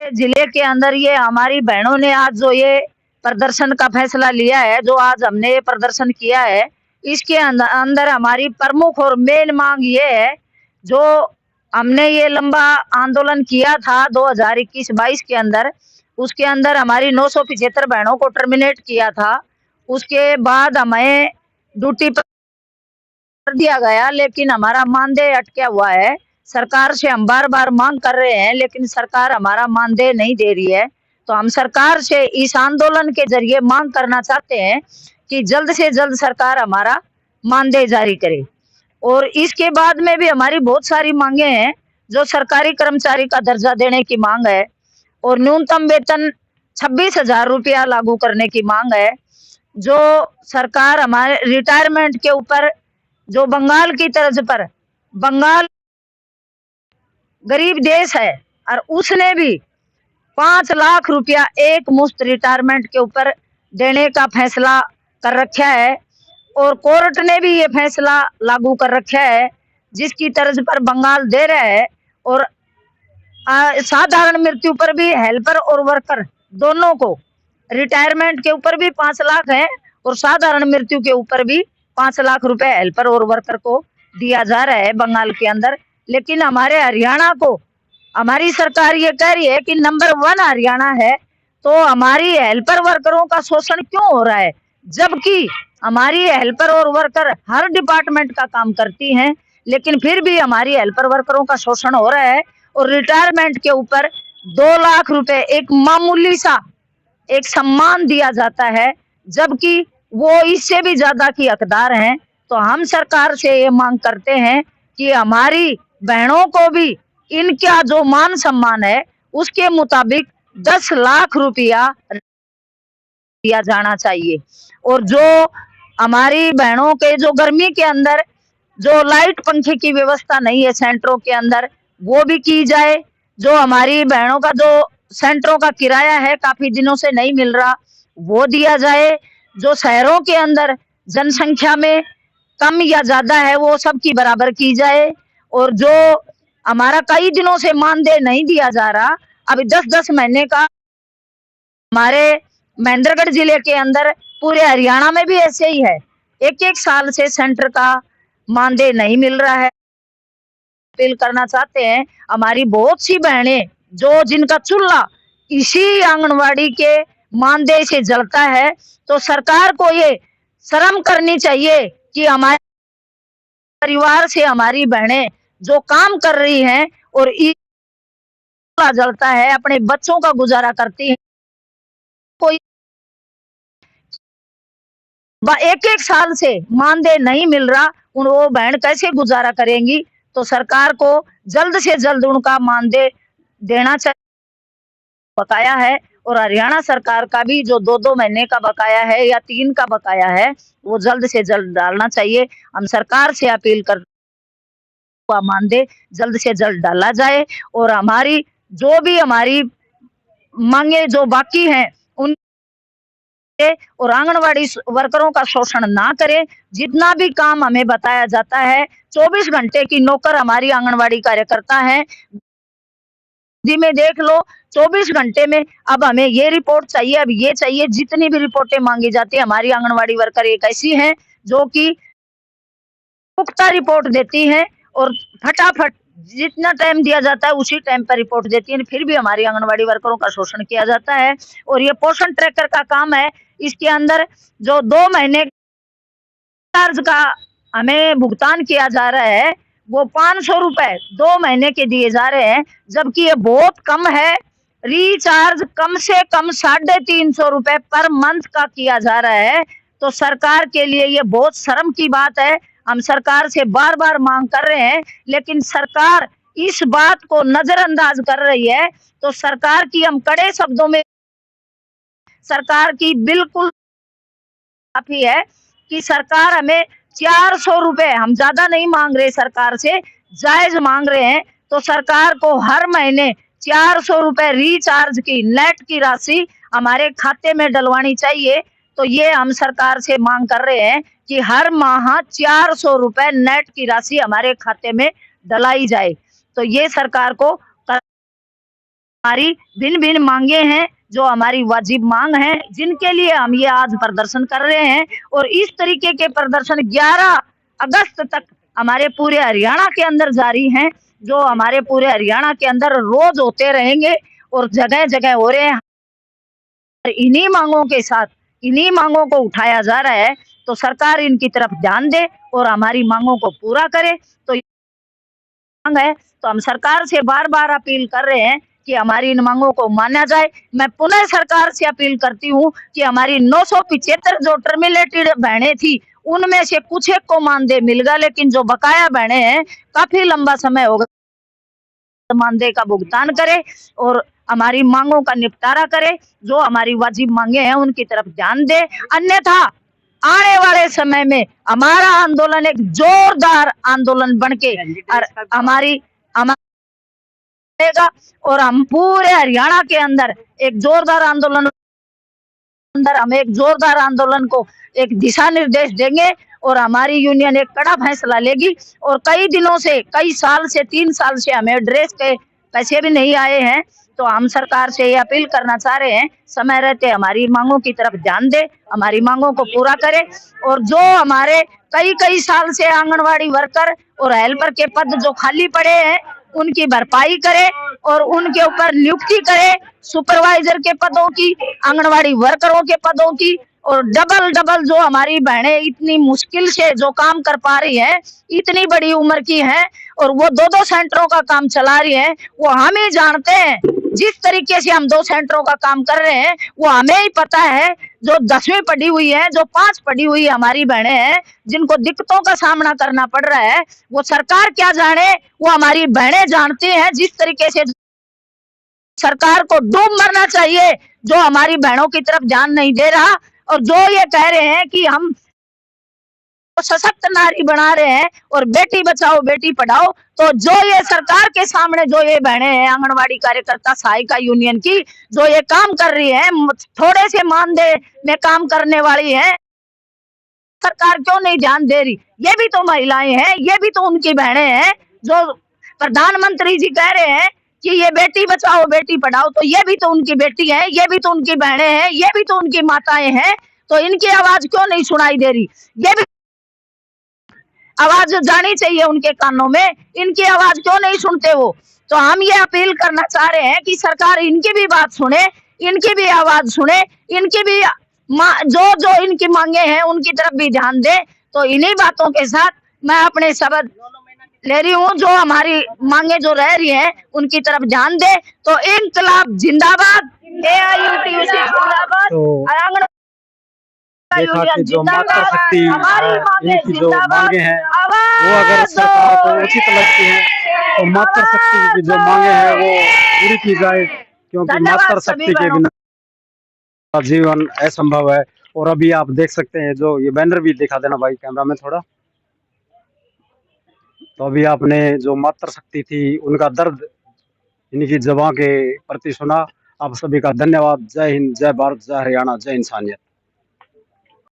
जिले के अंदर ये हमारी बहनों ने आज जो ये प्रदर्शन का फैसला लिया है, जो आज हमने ये प्रदर्शन किया है, इसके अंदर हमारी प्रमुख और मेन मांग ये है, जो हमने ये लंबा आंदोलन किया था 2021-22 के अंदर, उसके अंदर हमारी 975 बहनों को टर्मिनेट किया था। उसके बाद हमें ड्यूटी पर दिया गया, लेकिन हमारा मानदेय अटका हुआ है। सरकार से हम बार-बार मांग कर रहे हैं, लेकिन सरकार हमारा मानदेय नहीं दे रही है। तो हम सरकार से इस आंदोलन के जरिए मांग करना चाहते हैं कि जल्द से जल्द सरकार हमारा मानदेय जारी करे। और इसके बाद में भी हमारी बहुत सारी मांगे हैं, जो सरकारी कर्मचारी का दर्जा देने की मांग है और न्यूनतम वेतन 26,000 रुपया लागू करने की मांग है। जो सरकार हमारे रिटायरमेंट के ऊपर, जो बंगाल की तर्ज पर, बंगाल गरीब देश है और उसने भी 5 लाख रुपया एक मुश्त रिटायरमेंट के ऊपर देने का फैसला कर रखा है और कोर्ट ने भी ये फैसला लागू कर रखा है, जिसकी तर्ज पर बंगाल दे रहा है। और साधारण मृत्यु पर भी हेल्पर और वर्कर दोनों को रिटायरमेंट के ऊपर भी 5 लाख है और साधारण मृत्यु के ऊपर भी 5 लाख रुपए हेल्पर और वर्कर को दिया जा रहा है बंगाल के अंदर। लेकिन हमारे हरियाणा को हमारी सरकार ये कह रही है कि नंबर 1 हरियाणा है, तो हमारी हेल्पर वर्करों का शोषण क्यों हो रहा है, जबकि हमारी हेल्पर और वर्कर हर डिपार्टमेंट का काम करती हैं, लेकिन फिर भी हमारी हेल्पर वर्करों का शोषण हो रहा है। और रिटायरमेंट के ऊपर 2 लाख रुपए एक मामूली सा एक सम्मान दिया जाता है, जबकि वो इससे भी ज्यादा की हकदार हैं। तो हम सरकार से ये मांग करते हैं कि हमारी बहनों को भी इनका जो मान सम्मान है उसके मुताबिक 10 लाख रुपया दिया जाना चाहिए। और जो हमारी बहनों के जो गर्मी के अंदर जो लाइट पंखे की व्यवस्था नहीं है सेंटरों के अंदर, वो भी की जाए। जो हमारी बहनों का जो सेंटरों का किराया है काफी दिनों से नहीं मिल रहा, वो दिया जाए। जो शहरों के अंदर जनसंख्या में कम या ज्यादा है, वो सबकी बराबर की जाए। और जो हमारा कई दिनों से मानदेय नहीं दिया जा रहा, अभी 10-10 महीने का, हमारे महेंद्रगढ़ जिले के अंदर, पूरे हरियाणा में भी ऐसे ही है, 1-1 साल से सेंटर का मानदेय नहीं मिल रहा है। अपील करना चाहते हैं, हमारी बहुत सी बहनें जो जिनका चूल्हा इसी आंगनवाड़ी के मानदेय से जलता है, तो सरकार को ये शर्म करनी चाहिए कि हमारे परिवार से हमारी बहनें जो काम कर रही हैं और चूल्हा जलता है, अपने बच्चों का गुजारा करती है, कोई 1-1 साल से मानदेय नहीं मिल रहा, उन वो बहन कैसे गुजारा करेंगी। तो सरकार को जल्द से जल्द उनका मानदेय देना चाहिए, बकाया है। और हरियाणा सरकार का भी जो 2-2 महीने का बकाया है या 3 का बकाया है, वो जल्द से जल्द डालना चाहिए। हम सरकार से अपील कर मानदेय जल्द से जल्द डाला जाए और हमारी जो भी हमारी मांगे जो बाकी हैं उन और आंगनवाड़ी वर्करों का शोषण ना करें। जितना भी काम हमें बताया जाता है, 24 घंटे की नौकर हमारी आंगनवाड़ी कार्यकर्ता है, जी में देख लो 24 घंटे में अब हमें ये रिपोर्ट चाहिए, अब ये चाहिए, जितनी भी रिपोर्टें मांगी जाती है, हमारी आंगनवाड़ी वर्कर एक ऐसी हैं जो कि पुख्ता रिपोर्ट देती हैं और फटाफट जितना टाइम दिया जाता है उसी टाइम पर रिपोर्ट देती है, फिर भी हमारी आंगनवाड़ी वर्करों का शोषण किया जाता है। और ये पोषण ट्रैकर का काम है, इसके अंदर जो 2 महीने चार्ज का हमें भुगतान किया जा रहा है, वो 500 रुपए 2 महीने के दिए जा रहे हैं, जबकि ये बहुत कम है। रिचार्ज कम से कम 350 रुपए पर मंथ का किया जा रहा है। तो सरकार के लिए ये बहुत शर्म की बात है। हम सरकार से बार-बार मांग कर रहे हैं, लेकिन सरकार इस बात को नजरअंदाज कर रही है। तो सरकार की हम कड़े शब्दों में सरकार की बिल्कुल काफी है कि सरकार हमें 400 रुपए, हम ज्यादा नहीं मांग रहे सरकार से, जायज मांग रहे हैं। तो सरकार को हर महीने 400 रुपए रिचार्ज की नेट की राशि हमारे खाते में डलवानी चाहिए। तो ये हम सरकार से मांग कर रहे हैं कि हर माह 400 रुपए नेट की राशि हमारे खाते में डलाई जाए। तो ये सरकार को हमारी भिन्न भिन्न मांगे हैं, जो हमारी वाजिब मांग है, जिनके लिए हम ये आज प्रदर्शन कर रहे हैं। और इस तरीके के प्रदर्शन 11 अगस्त तक हमारे पूरे हरियाणा के अंदर जारी हैं, जो हमारे पूरे हरियाणा के अंदर रोज होते रहेंगे और जगह जगह हो रहे हैं। इन्हीं मांगों के साथ इन्हीं मांगों को उठाया जा रहा है, तो सरकार इनकी तरफ ध्यान दे और हमारी मांगों को पूरा करे। तो मांग है, तो हम सरकार से बार बार अपील कर रहे हैं कि हमारी इन मांगों को माना जाए। मैं पुनः सरकार से अपील करती हूँ कि हमारी 975 जो टर्मिनेटेड बहनें थी, उनमें से कुछ एक को मानदेय मिल गया, लेकिन जो बकाया बहनें हैं काफी लंबा समय हो गया, मानदेय का भुगतान करे और हमारी मांगों का निपटारा करे। जो हमारी वाजिब मांगे हैं उनकी तरफ ध्यान दे, अन्यथा आने वाले समय में हमारा आंदोलन एक जोरदार आंदोलन बनके हमारी और हम पूरे हरियाणा के अंदर एक जोरदार आंदोलन को एक दिशा निर्देश देंगे और हमारी यूनियन एक कड़ा फैसला लेगी। और कई दिनों से, कई साल से, 3 साल से हमें ड्रेस के पैसे भी नहीं आए हैं, तो हम सरकार से ये अपील करना चाह रहे हैं, समय रहते हमारी मांगों की तरफ ध्यान दे, हमारी मांगों को पूरा करे। और जो हमारे कई साल से आंगनवाड़ी वर्कर और हेल्पर के पद जो खाली पड़े हैं, उनकी भरपाई करे और उनके ऊपर नियुक्ति करे, सुपरवाइजर के पदों की, आंगनवाड़ी वर्करों के पदों की। और डबल जो हमारी बहनें इतनी मुश्किल से जो काम कर पा रही हैं, इतनी बड़ी उम्र की हैं और वो 2 सेंटरों का काम चला रही हैं, वो हम ही जानते हैं। जिस तरीके से हम 2 सेंटरों का काम कर रहे हैं वो हमें ही पता है। जो 10वीं पढ़ी हुई है, जो 5 पढ़ी हुई हमारी बहनें हैं, जिनको दिक्कतों का सामना करना पड़ रहा है, वो सरकार क्या जाने, वो हमारी बहनें जानती हैं। जिस तरीके से सरकार को डूब मरना चाहिए, जो हमारी बहनों की तरफ ध्यान नहीं दे रहा। और जो ये कह रहे हैं कि हम सशक्त नारी बना रहे हैं और बेटी बचाओ बेटी पढ़ाओ, तो जो ये सरकार के सामने जो ये बहनें हैं, आंगनवाड़ी कार्यकर्ता सहायिका यूनियन की, जो ये काम कर रही है, थोड़े से मानदेय में काम करने वाली है, सरकार क्यों नहीं ध्यान दे रही? ये भी तो महिलाएं हैं, ये भी तो उनकी बहनें हैं। जो प्रधानमंत्री जी कह रहे हैं कि ये बेटी बचाओ बेटी पढ़ाओ, तो ये भी तो उनकी बेटी है, ये भी तो उनकी बहनें हैं, ये भी तो उनकी माताएं हैं। तो इनकी आवाज क्यों नहीं सुनाई दे रही? ये भी आवाज जानी चाहिए उनके कानों में, इनकी आवाज क्यों नहीं सुनते वो? तो हम ये अपील करना चाह रहे हैं कि सरकार इनकी भी बात सुने, इनकी भी आवाज सुने, इनकी भी जो इनकी मांगे हैं उनकी तरफ भी ध्यान दे। तो इन्हीं बातों के साथ मैं अपने शब्द ले रही हूँ, जो हमारी मांगे जो रह रही हैं उनकी तरफ ध्यान दे। तो इनकलाब जिंदाबाद, AIUTUC जिंदाबाद, देखा कि जो मातृशक्ति इनकी जो मांगे हैं वो अगर सरकार को उचित लगती है तो मातृशक्ति की जो मांगे हैं वो पूरी की जाए, क्योंकि मातृशक्ति के बिना जीवन असंभव है। और अभी आप देख सकते हैं, जो ये बैनर भी दिखा देना भाई कैमरा में थोड़ा। तो अभी आपने जो मातृशक्ति थी उनका दर्द इनकी जबां के प्रति सुना। आप सभी का धन्यवाद। जय हिंद, जय भारत, जय हरियाणा, जय इंसानियत।